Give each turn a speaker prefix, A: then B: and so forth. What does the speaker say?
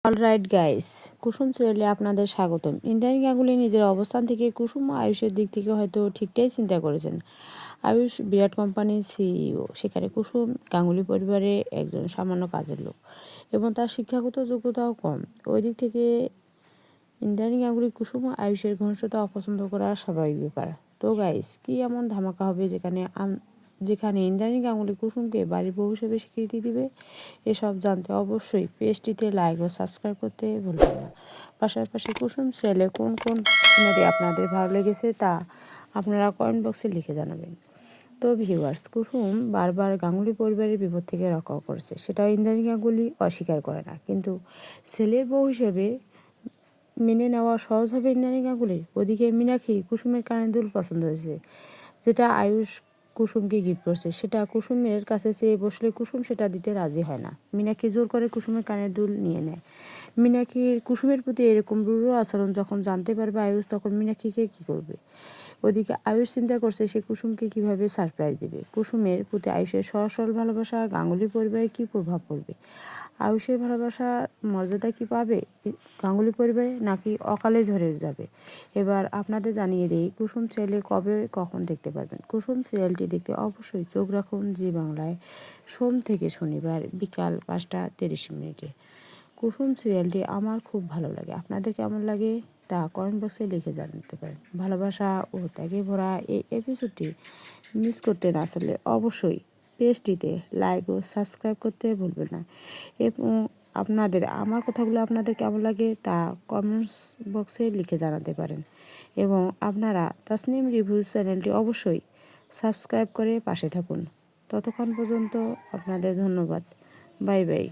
A: Alright guys, কুসুম সিরিয়ালে আপনাদের স্বাগতম। ইন্দ্রাণী গাঙ্গুলি নিজের অবস্থান থেকে কুসুম ও আয়ুষের দিক থেকে হয়তো ঠিকটাই চিন্তা করেছেন। আয়ুষ বিরাট কোম্পানির সিইও, সেখানে কুসুম গাঙ্গুলি পরিবারে একজন সামান্য কাজের লোক এবং তার শিক্ষাগত যোগ্যতাও কম। ওই দিক থেকে ইন্দ্রাণী গাঙ্গুলি কুসুম ও আয়ুষের ঘনিষ্ঠতা অপছন্দ করা স্বাভাবিক ব্যাপার। তো গাইস, কি এমন ধামাকা হবে যেখানে ইন্দ্রাণী গাঙ্গুলি কুসুমকে বাড়ির বউ হিসেবে স্বীকৃতি দিবে? এসব জানতে অবশ্যই পেজটিতে লাইক ও সাবস্ক্রাইব করতে ভুলবেন না। পাশাপাশি কুসুম সিরিয়ালে কোন কোন সিনারি আপনাদের ভালো লেগেছে তা আপনারা কমেন্ট বক্সে লিখে জানাবেন। তো ভিউয়ার্স, কুসুম বারবার গাঙ্গুলি পরিবারের বিপদ থেকে রক্ষা করেছে, সেটাও ইন্দ্রাণী গাঙ্গুলি অস্বীকার করে না। কিন্তু ছেলের বউ হিসেবে মেনে নেওয়া সহজ হবে ইন্দ্রাণী গাঙ্গুলির? ওদিকে মীনাক্ষী কুসুমের কানের দুল পছন্দ হয়েছে, যেটা আয়ুষ কুসুমকে গিফট করছে, সেটা কুসুমের কাছে চেয়ে বসলে কুসুম সেটা দিতে রাজি হয় না। মীনাক্ষী জোর করে কুসুমের কানের দুল নিয়ে নেয়। মীনাক্ষীর কুসুমের প্রতি এরকম রূঢ় আচরণ যখন জানতে পারবে আয়ুষ, তখন মীনাক্ষীকে কী করবে? ওদিকে আয়ুষ চিন্তা করছে সে কুসুমকে কিভাবে সারপ্রাইজ দেবে। কুসুমের প্রতি আয়ুষের সরল ভালোবাসা গাঙ্গুলি পরিবারে কী প্রভাব পড়বে? আয়ুষের ভালোবাসার মর্যাদা কি পাবে গাঙ্গুলি পরিবারে, নাকি অকালে ঝরে যাবে? এবার আপনাদের জানিয়ে দিই কুসুম সিরিয়ালে কবে কখন দেখতে পারবেন। কুসুম সিরিয়ালটি দেখতে অবশ্যই চোখ রাখুন জি বাংলায়, সোম থেকে শনিবার বিকাল 5টা 30 মিনিটে। কুসুম সিরিয়ালটি আমার খুব ভালো লাগে, আপনাদের কেমন লাগে তা কমেন্ট বক্সে লিখে জানাতে পারেন। ভালোবাসা ও ত্যাগে ভরা এই এপিসোডটি মিস করতে না চাইলে অবশ্যই পেজটিতে লাইক ও সাবস্ক্রাইব করতে ভুলবেন না। এবং আমার কথাগুলো আপনাদের কেমন লাগে তা কমেন্টস বক্সে লিখে জানাতে পারেন। এবং আপনারা তাসনিম রিভিউ চ্যানেলটি অবশ্যই সাবস্ক্রাইব করে পাশে থাকুন। ততক্ষণ পর্যন্ত আপনাদের ধন্যবাদ। Bye bye.